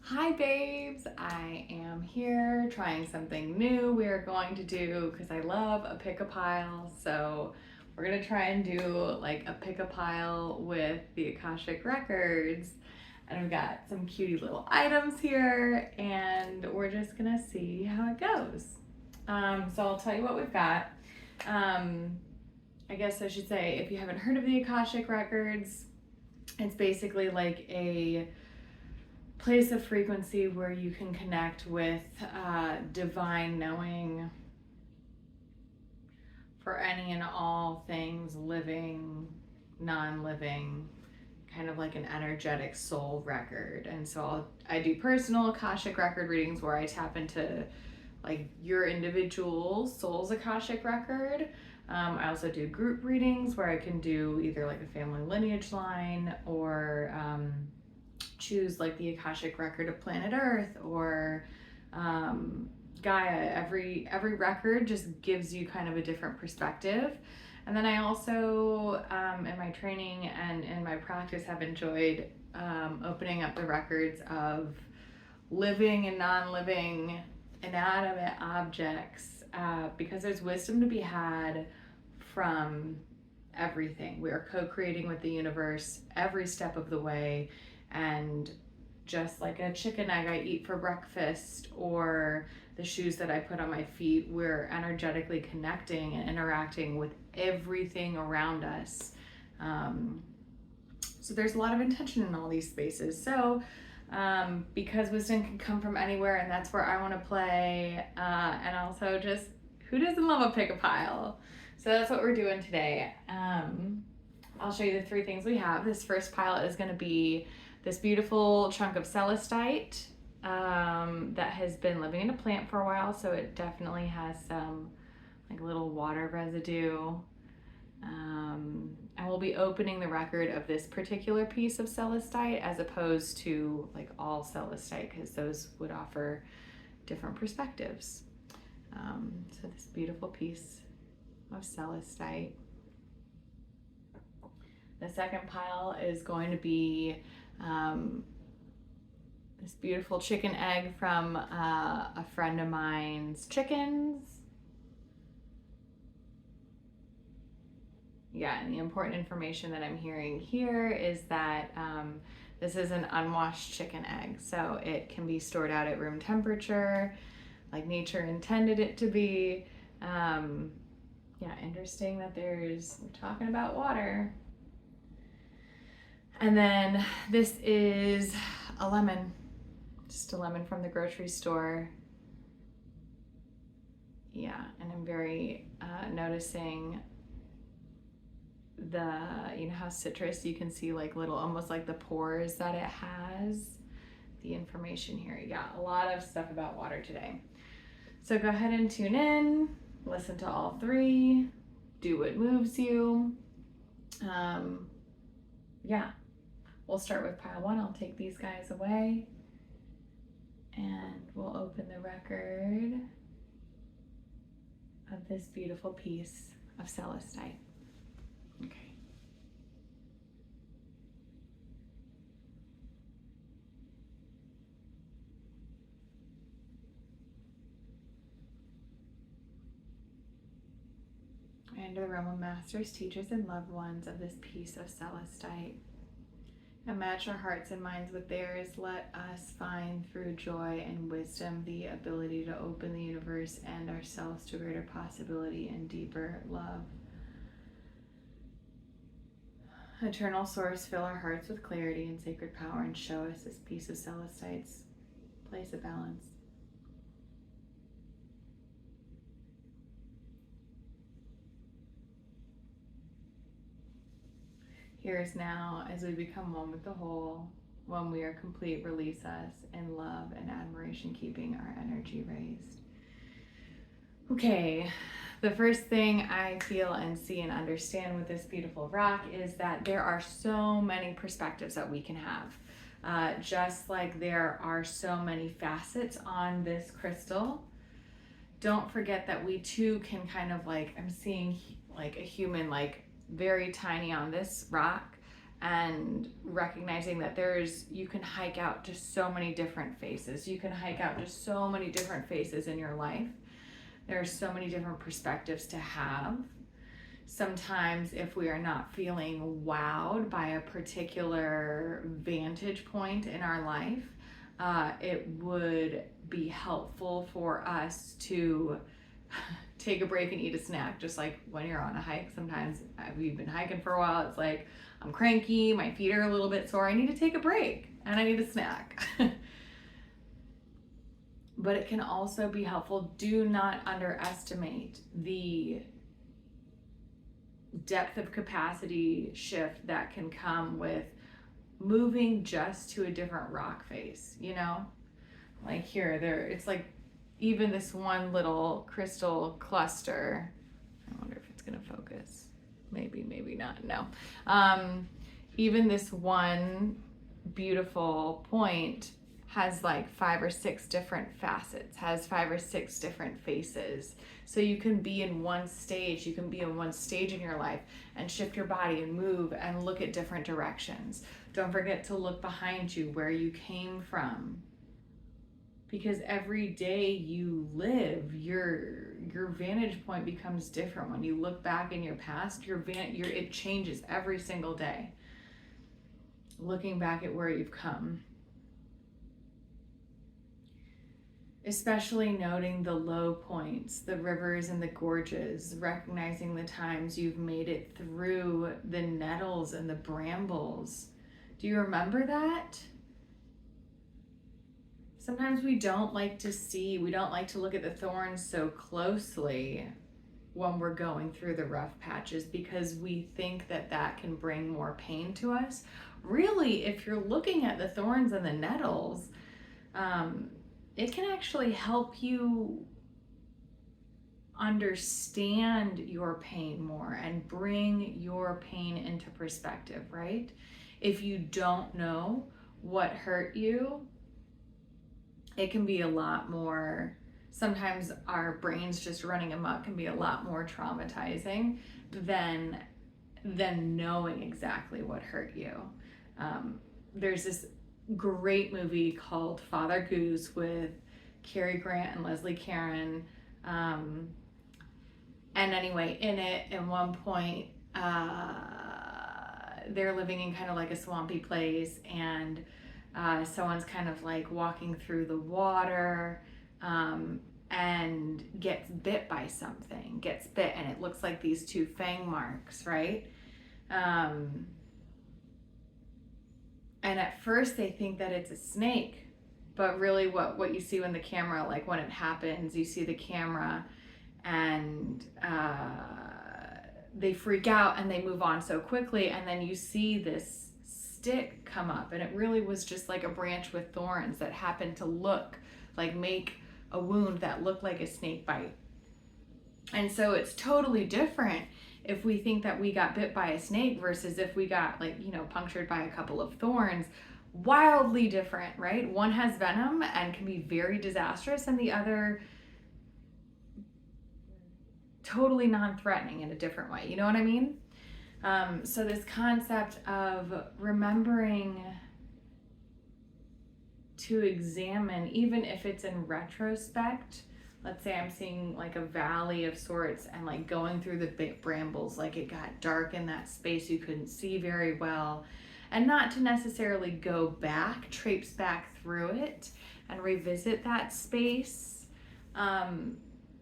Hi babes, I am here trying something new we are going to do because I love a pick-a-pile. So we're gonna try and do like a pick-a-pile with the Akashic Records. And we've got some cutie little items here and we're just gonna see how it goes. So I'll tell you what we've got. I guess I should say, if you haven't heard of the Akashic Records, it's basically like a place of frequency where you can connect with divine knowing for any and all things living, non-living, kind of like an energetic soul record. And so I do personal Akashic record readings where I tap into like your individual soul's Akashic record. I also do group readings where I can do either like a family lineage line or choose like the Akashic record of planet Earth or Gaia. Every record just gives you kind of a different perspective. And then I also, in my training and in my practice, have enjoyed opening up the records of living and non-living inanimate objects because there's wisdom to be had from everything. We are co-creating with the universe every step of the way. And just like a chicken egg I eat for breakfast or the shoes that I put on my feet, we're energetically connecting and interacting with everything around us. So there's a lot of intention in all these spaces. So because wisdom can come from anywhere, and that's where I want to play. And also just, who doesn't love a pick-a-pile? So that's what we're doing today. I'll show you the three things we have. This first pile is going to be this beautiful chunk of Celestite that has been living in a plant for a while, so it definitely has some like little water residue. And we'll be opening the record of this particular piece of Celestite as opposed to like all Celestite, because those would offer different perspectives. So this beautiful piece of Celestite. The second pile is going to be this beautiful chicken egg from a friend of mine's chickens. Yeah, and the important information that I'm hearing here is that this is an unwashed chicken egg, so it can be stored out at room temperature, like nature intended it to be. Yeah, interesting that we're talking about water. And then this is a lemon, just a lemon from the grocery store. Yeah, and I'm very noticing you know how citrus, you can see like little, almost like the pores that it has. The information here, yeah, a lot of stuff about water today. So go ahead and tune in, listen to all three, do what moves you. Yeah. We'll start with pile one. I'll take these guys away and we'll open the record of this beautiful piece of Celestite. Okay. And to the realm of masters, teachers, and loved ones of this piece of Celestite, and match our hearts and minds with theirs. Let us find through joy and wisdom the ability to open the universe and ourselves to greater possibility and deeper love. Eternal Source, fill our hearts with clarity and sacred power and show us this piece of Celestite's place of balance. Here is now, as we become one with the whole, when we are complete, release us in love and admiration, keeping our energy raised. Okay, the first thing I feel and see and understand with this beautiful rock is that there are so many perspectives that we can have. Just like there are so many facets on this crystal, don't forget that we too can kind of like, I'm seeing like a human, like very tiny on this rock, and recognizing that you can hike out to so many different faces. You can hike out to so many different faces in your life. There are so many different perspectives to have. Sometimes if we are not feeling wowed by a particular vantage point in our life, it would be helpful for us to take a break and eat a snack. Just like when you're on a hike, sometimes we've been hiking for a while, it's like, I'm cranky, my feet are a little bit sore, I need to take a break and I need a snack. But it can also be helpful. Do not underestimate the depth of capacity shift that can come with moving just to a different rock face, you know? Like here, it's like even this one little crystal cluster. I wonder if it's gonna focus. Maybe, maybe not, no. Even this one beautiful point has like 5 or 6 different facets, has 5 or 6 different faces. So you can be in one stage, in your life and shift your body and move and look at different directions. Don't forget to look behind you where you came from. Because every day you live, your vantage point becomes different. When you look back in your past, it changes every single day. Looking back at where you've come. Especially noting the low points, the rivers and the gorges, recognizing the times you've made it through the nettles and the brambles. Do you remember that? Sometimes we don't like to look at the thorns so closely when we're going through the rough patches because we think that can bring more pain to us. Really, if you're looking at the thorns and the nettles, it can actually help you understand your pain more and bring your pain into perspective, right? If you don't know what hurt you, it can be a lot more, sometimes our brains just running amok can be a lot more traumatizing than knowing exactly what hurt you. There's this great movie called Father Goose with Cary Grant and Leslie Caron. And anyway, in it, at one point, they're living in kind of like a swampy place, and someone's kind of like walking through the water and gets bit by something, and it looks like these 2 fang marks, right? And at first they think that it's a snake, but really what you see when the camera, like when it happens, you see the camera and they freak out and they move on so quickly, and then you see this stick come up, and it really was just like a branch with thorns that happened to make a wound that looked like a snake bite. And so it's totally different if we think that we got bit by a snake versus if we got punctured by a couple of thorns. Wildly different, right? One has venom and can be very disastrous, and the other totally non-threatening in a different way. You know what I mean? So this concept of remembering to examine, even if it's in retrospect. Let's say I'm seeing like a valley of sorts and like going through the brambles, like it got dark in that space, you couldn't see very well. And not to necessarily go back, traipse back through it and revisit that space,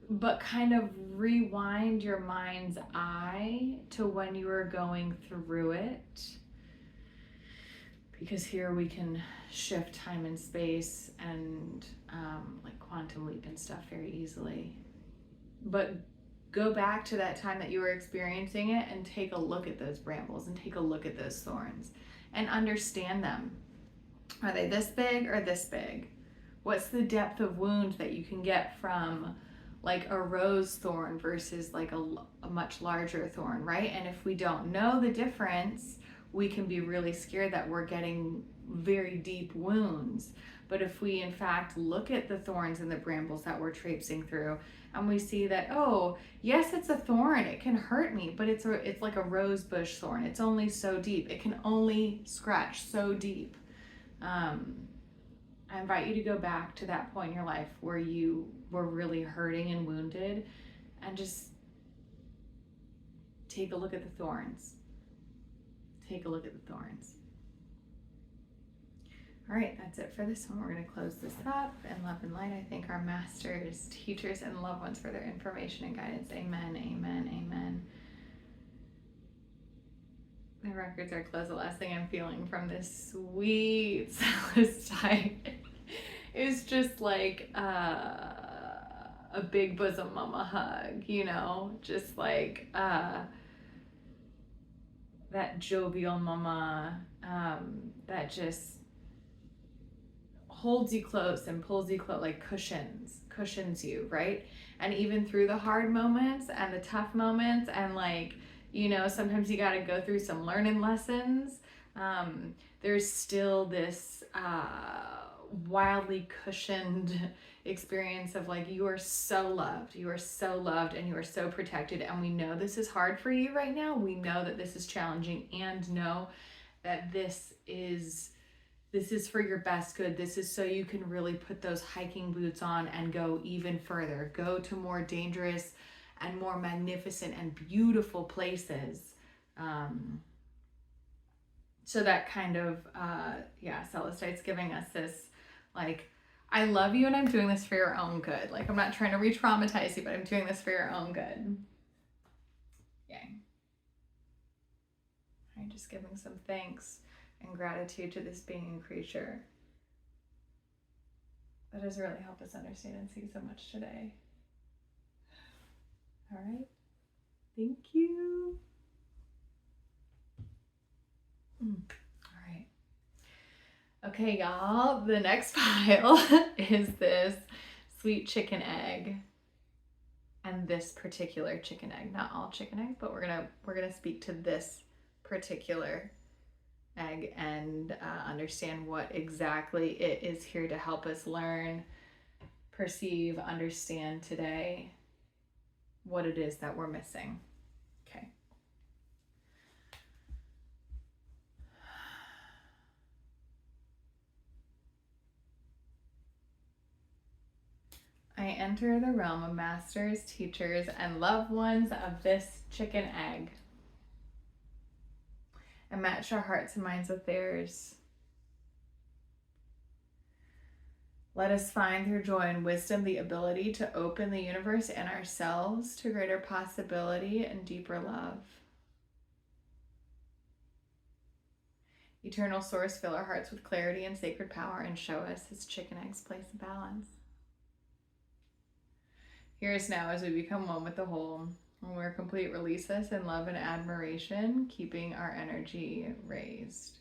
but kind of rewind your mind's eye to when you were going through it. Because here we can shift time and space and like quantum leap and stuff very easily. But go back to that time that you were experiencing it and take a look at those brambles and take a look at those thorns and understand them. Are they this big or this big? What's the depth of wound that you can get from like a rose thorn versus like a much larger thorn, right? And if we don't know the difference, we can be really scared that we're getting very deep wounds. But if we in fact look at the thorns and the brambles that we're traipsing through, and we see that, oh, yes, it's a thorn, it can hurt me, but it's like a rose bush thorn. It's only so deep. It can only scratch so deep. I invite you to go back to that point in your life where you were really hurting and wounded, and just take a look at the thorns. Take a look at the thorns. All right, that's it for this one. We're going to close this up in love and light. I thank our masters, teachers, and loved ones for their information and guidance. Amen, amen, amen. The records are closed. The last thing I'm feeling from this sweet Celestite is just like a big bosom mama hug, you know, just like that jovial mama that just holds you close and pulls you close, like cushions you, right? And even through the hard moments and the tough moments, and like, you know, sometimes you got to go through some learning lessons, there's still this wildly cushioned experience of like, you are so loved, and you are so protected, and we know this is hard for you right now. We know that this is challenging, and know that this is for your best good. This is so you can really put those hiking boots on and go even further, go to more dangerous and more magnificent and beautiful places. So that kind of, Celestite's giving us this, like, I love you and I'm doing this for your own good. Like, I'm not trying to re-traumatize you, but I'm doing this for your own good. Yay. I'm just giving some thanks and gratitude to this being and creature that has really helped us understand and see so much today. All right. Thank you. All right. Okay, y'all. The next pile is this sweet chicken egg. And this particular chicken egg. Not all chicken eggs, but we're gonna speak to this particular egg and understand what exactly it is here to help us learn, perceive, understand today, what it is that we're missing. Okay. I enter the realm of masters, teachers, and loved ones of this chicken egg, and match our hearts and minds with theirs. Let us find through joy and wisdom the ability to open the universe and ourselves to greater possibility and deeper love. Eternal Source, fill our hearts with clarity and sacred power, and show us His chicken egg's place of balance. Hear us now as we become one with the whole. When we're complete, release us in love and admiration, keeping our energy raised.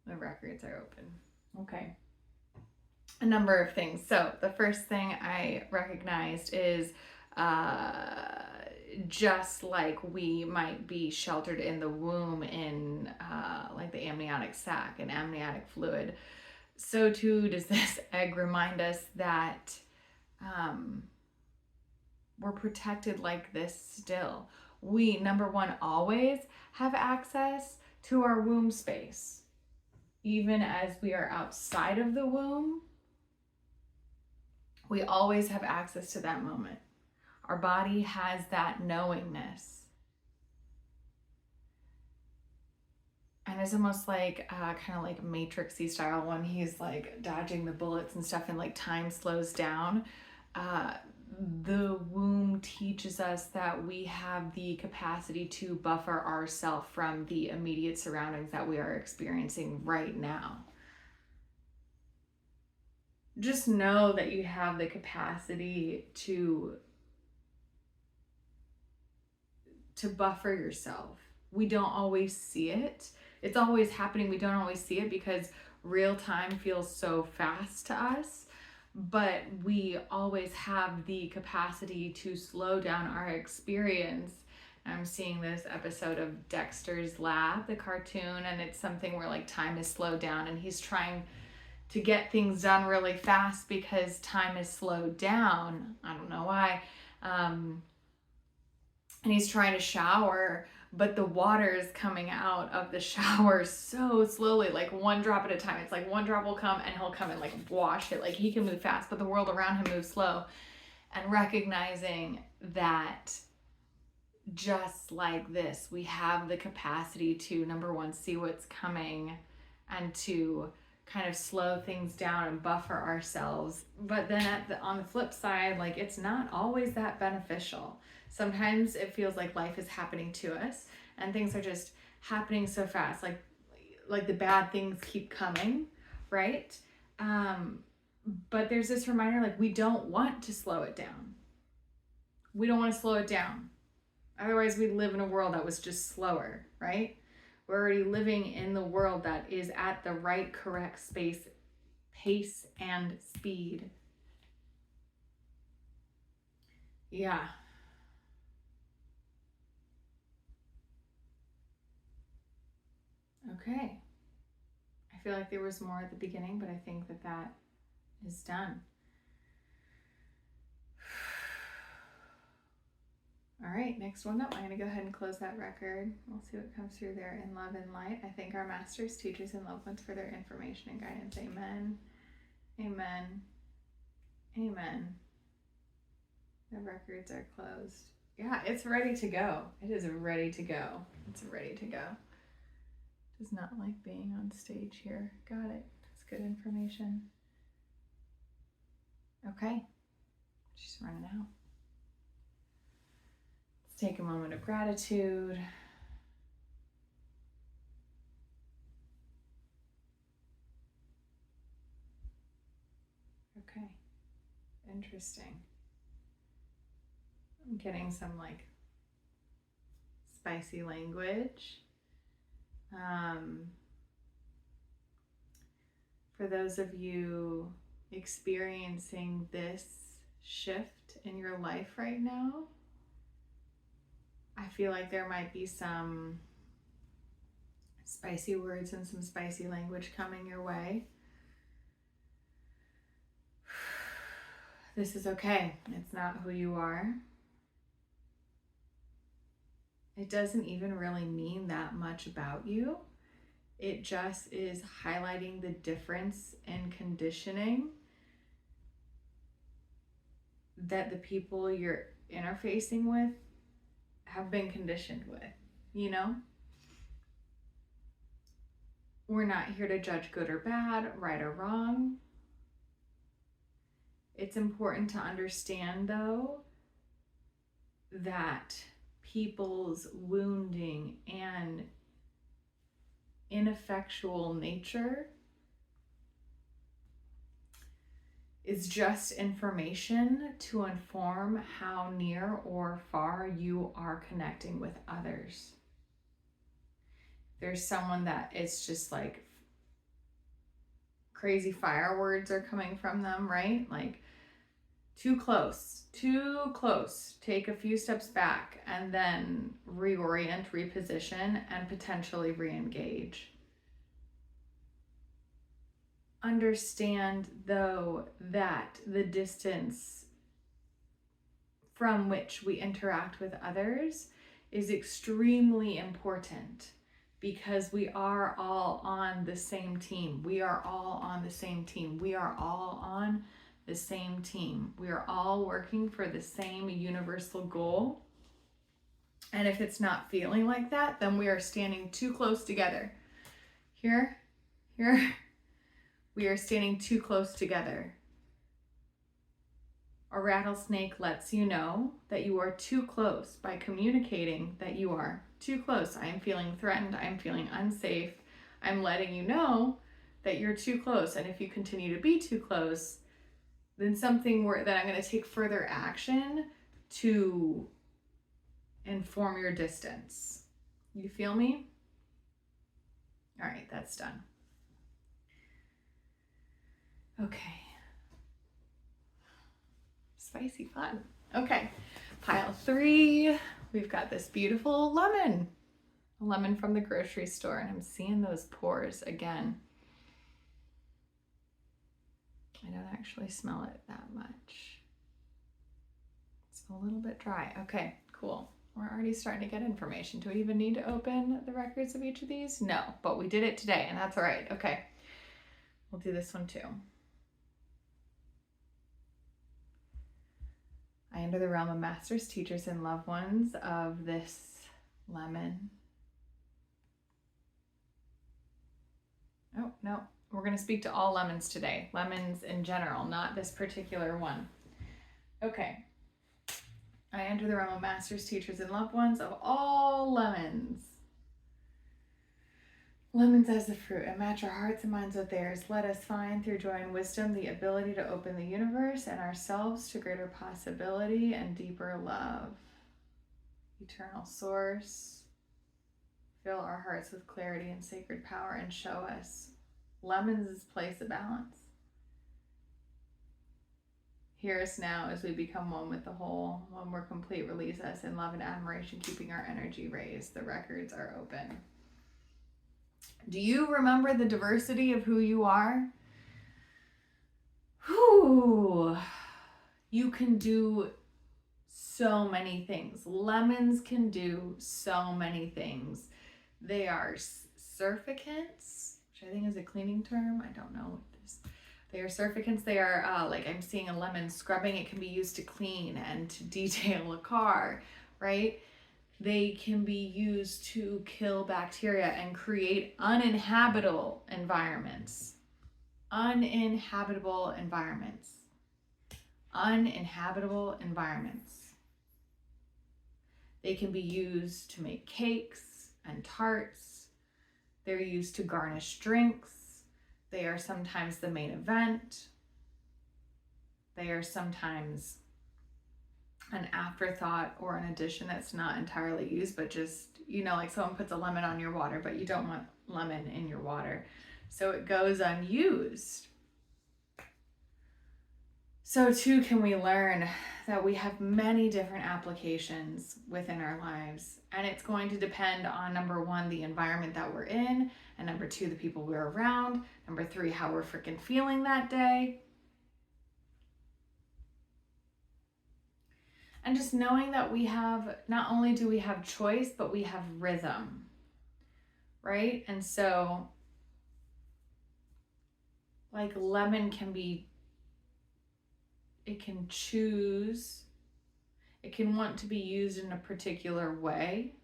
The records are open. Okay. A number of things. So the first thing I recognized is just like we might be sheltered in the womb in like the amniotic sac and amniotic fluid, so too does this egg remind us that we're protected like this still. We, number one, always have access to our womb space. Even as we are outside of the womb, we always have access to that moment. Our body has that knowingness. And it's almost like kind of like Matrix-y style when he's like dodging the bullets and stuff and like time slows down. The womb teaches us that we have the capacity to buffer ourselves from the immediate surroundings that we are experiencing right now. Just know that you have the capacity to buffer yourself. We don't always see it. It's always happening. We don't always see it because real time feels so fast to us. but we always have the capacity to slow down our experience. I'm seeing this episode of Dexter's Lab, the cartoon, and it's something where like time is slowed down and he's trying to get things done really fast because time is slowed down. I don't know why. And he's trying to shower, but the water is coming out of the shower so slowly, like one drop at a time. It's like one drop will come and he'll come and like wash it. Like he can move fast, but the world around him moves slow. And recognizing that just like this, we have the capacity to, number one, see what's coming and to kind of slow things down and buffer ourselves. But then on the flip side, like it's not always that beneficial. Sometimes it feels like life is happening to us and things are just happening so fast. Like the bad things keep coming, right? But there's this reminder, like we don't want to slow it down. We don't want to slow it down. Otherwise we'd live in a world that was just slower, right? We're already living in the world that is at the right, correct pace, and speed. Yeah. Okay. I feel like there was more at the beginning, but I think that is done. All right, next one up. I'm going to go ahead and close that record. We'll see what comes through there in love and light. I thank our masters, teachers, and loved ones for their information and guidance. Amen. Amen. Amen. The records are closed. Yeah, it's ready to go. It is ready to go. It's ready to go. Does not like being on stage here. Got it. That's good information. Okay. She's running out. Take a moment of gratitude. Okay, interesting. I'm getting some like spicy language. For those of you experiencing this shift in your life right now, I feel like there might be some spicy words and some spicy language coming your way. This is okay. It's not who you are. It doesn't even really mean that much about you. It just is highlighting the difference in conditioning that the people you're interfacing with have been conditioned with, you know? We're not here to judge good or bad, right or wrong. It's important to understand, though, that people's wounding and ineffectual nature is just information to inform how near or far you are connecting with others. There's someone that it's just like crazy fire words are coming from them, right? Like too close, take a few steps back and then reorient, reposition, and potentially re-engage. Understand, though, that the distance from which we interact with others is extremely important because we are all on the same team. We are all on the same team. We are all on the same team. We are all working for the same universal goal. And if it's not feeling like that, then we are standing too close together. Here. We are standing too close together. A rattlesnake lets you know that you are too close by communicating that you are too close. I am feeling threatened. I am feeling unsafe. I'm letting you know that you're too close. And if you continue to be too close, then something that I'm going to take further action to inform your distance. You feel me? All right, that's done. Okay. spicy fun. Okay, pile 3. We've got this beautiful lemon. A lemon from the grocery store, and I'm seeing those pores again. I don't actually smell it that much. It's a little bit dry. Okay, cool. We're already starting to get information. Do we even need to open the records of each of these? No, but we did it today, and that's all right. Okay, we'll do this one too. I enter the realm of masters, teachers, and loved ones of this lemon. Oh, no. We're going to speak to all lemons today. Lemons in general, not this particular one. Okay. I enter the realm of masters, teachers, and loved ones of all lemons. Lemons as the fruit, and match our hearts and minds with theirs. Let us find, through joy and wisdom, the ability to open the universe and ourselves to greater possibility and deeper love. Eternal source, fill our hearts with clarity and sacred power and show us lemons' place of balance. Hear us now as we become one with the whole. When we're complete, release us in love and admiration, keeping our energy raised. The records are open. Do you remember the diversity of who you are? Whew. You can do so many things. Lemons can do so many things. They are surfactants, which I think is a cleaning term. I don't know what this. They are surfactants. They are like, I'm seeing a lemon scrubbing. It can be used to clean and to detail a car, right? They can be used to kill bacteria and create uninhabitable environments. Uninhabitable environments. Uninhabitable environments. They can be used to make cakes and tarts. They're used to garnish drinks. They are sometimes the main event. They are sometimes an afterthought or an addition that's not entirely used, but just, you know, like someone puts a lemon on your water, but you don't want lemon in your water. So it goes unused. So too can we learn that we have many different applications within our lives. And it's going to depend on, number 1, the environment that we're in, and number 2, the people we're around, number 3, how we're freaking feeling that day. And just knowing that we have, not only do we have choice, but we have rhythm, right? And so, like lemon can be, it can choose, it can want to be used in a particular way.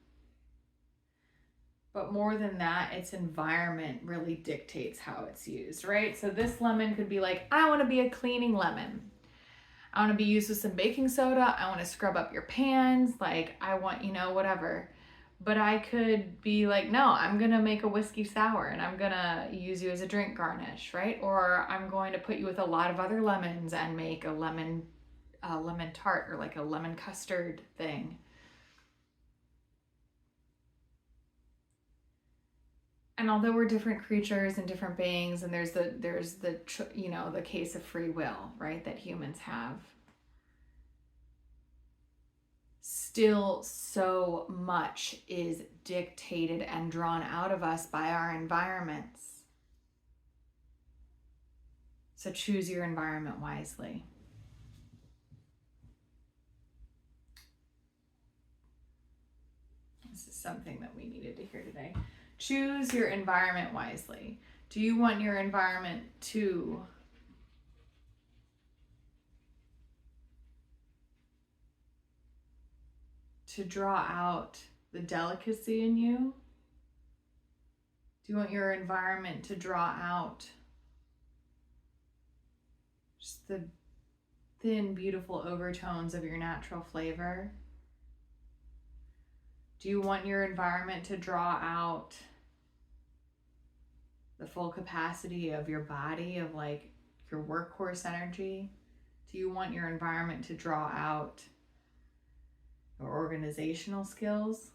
But more than that, its environment really dictates how it's used, right? So this lemon could be like, I want to be a cleaning lemon. I want to be used with some baking soda. I want to scrub up your pans. Like, I want, you know, whatever. But I could be like, no, I'm going to make a whiskey sour and I'm going to use you as a drink garnish, right? Or I'm going to put you with a lot of other lemons and make a lemon tart or like a lemon custard thing. And although we're different creatures and different beings, and there's the you know, the case of free will, right, that humans have, still so much is dictated and drawn out of us by our environments. So choose your environment wisely. This is something that we needed to hear today. Choose your environment wisely. Do you want your environment to draw out the delicacy in you? Do you want your environment to draw out just the thin, beautiful overtones of your natural flavor? Do you want your environment to draw out the full capacity of your body, of like your workhorse energy? Do you want your environment to draw out your organizational skills?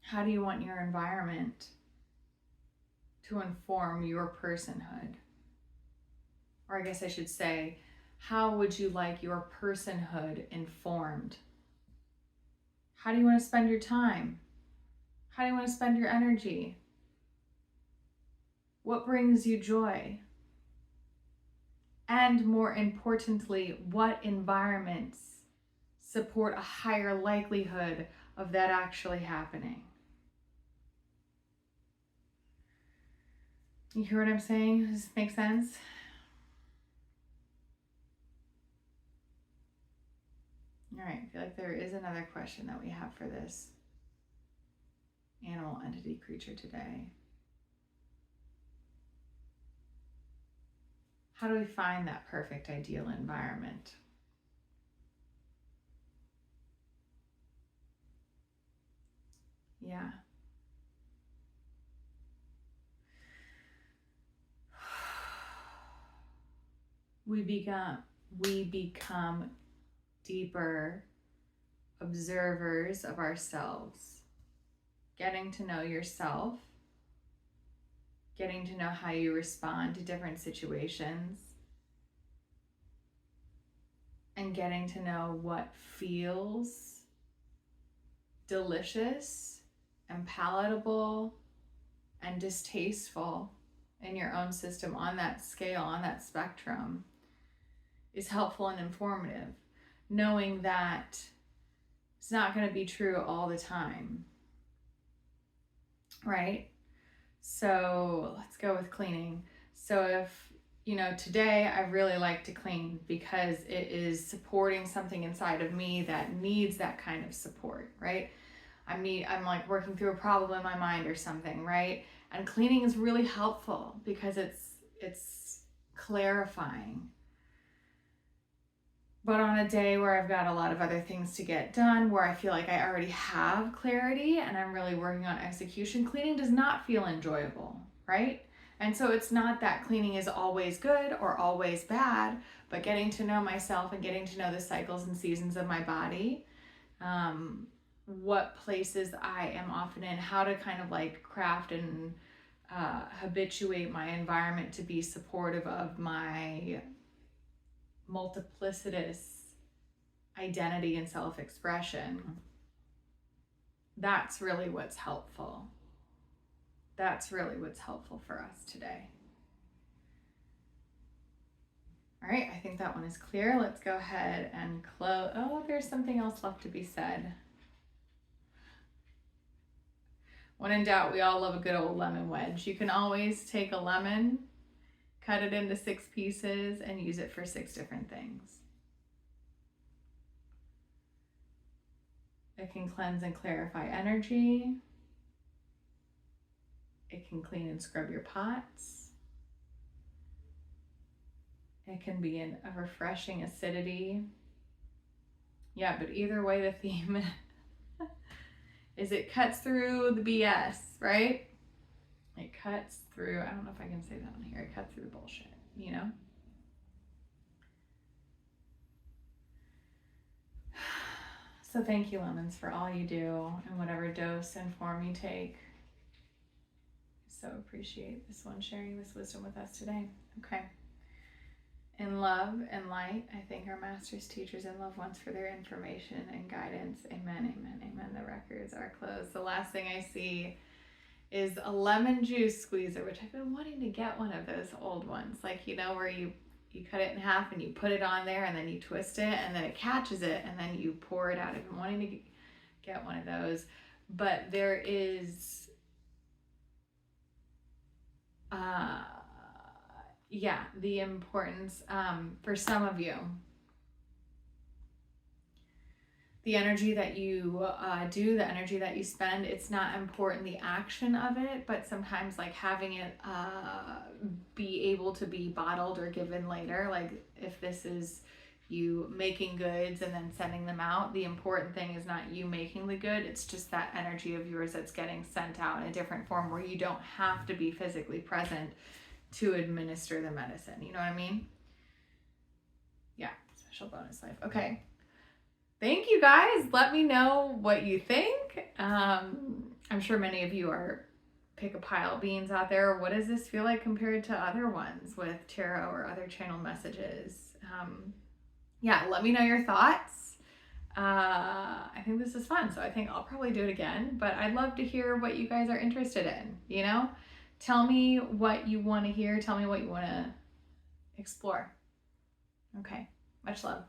How do you want your environment to inform your personhood? Or I guess I should say, How would you like your personhood informed? How do you want to spend your time? How do you want to spend your energy? What brings you joy? And more importantly, what environments support a higher likelihood of that actually happening? You hear what I'm saying? Does this make sense? All right, I feel like there is another question that we have for this animal entity creature today. How do we find that perfect ideal environment? Yeah. We become deeper observers of ourselves, getting to know yourself, getting to know how you respond to different situations, and getting to know what feels delicious and palatable and distasteful in your own system on that scale, on that spectrum, is helpful and informative. Knowing that it's not going to be true all the time, right? So let's go with cleaning. So if, today I really like to clean because it is supporting something inside of me that needs that kind of support, right? I'm like working through a problem in my mind or something, right? And cleaning is really helpful because it's clarifying. But on a day where I've got a lot of other things to get done, where I feel like I already have clarity and I'm really working on execution, cleaning does not feel enjoyable, right? And so it's not that cleaning is always good or always bad, but getting to know myself and getting to know the cycles and seasons of my body, what places I am often in, how to kind of like craft and habituate my environment to be supportive of my multiplicitous identity and self-expression. That's really what's helpful. That's really what's helpful for us today. All right, I think that one is clear. Let's go ahead and close. Oh, there's something else left to be said. When in doubt, we all love a good old lemon wedge. You can always take a lemon, cut it into 6 pieces, and use it for 6 different things. It can cleanse and clarify energy. It can clean and scrub your pots. It can be a refreshing acidity. Yeah, but either way, the theme is it cuts through the BS, right? It cuts through, I don't know if I can say that on here, it cuts through the bullshit, So thank you, lemons, for all you do and whatever dose and form you take. So appreciate this one sharing this wisdom with us today. Okay. In love and light, I thank our masters, teachers, and loved ones for their information and guidance. Amen, amen, amen. The records are closed. The last thing I see is a lemon juice squeezer, which I've been wanting to get one of those old ones. Like, where you cut it in half and you put it on there and then you twist it and then it catches it and then you pour it out. I've been wanting to get one of those. But there is the importance for some of you, the energy that you do, the energy that you spend, it's not important the action of it, but sometimes like having it be able to be bottled or given later. Like if this is you making goods and then sending them out, the important thing is not you making the good, it's just that energy of yours that's getting sent out in a different form where you don't have to be physically present to administer the medicine. You know what I mean? Yeah, special bonus life. Okay. Thank you guys. Let me know what you think. I'm sure many of you are pick a pile of beans out there. What does this feel like compared to other ones with tarot or other channel messages? Yeah, let me know your thoughts. I think this is fun, so I think I'll probably do it again, but I'd love to hear what you guys are interested in, you know? Tell me what you want to hear. Tell me what you want to explore. Okay, much love.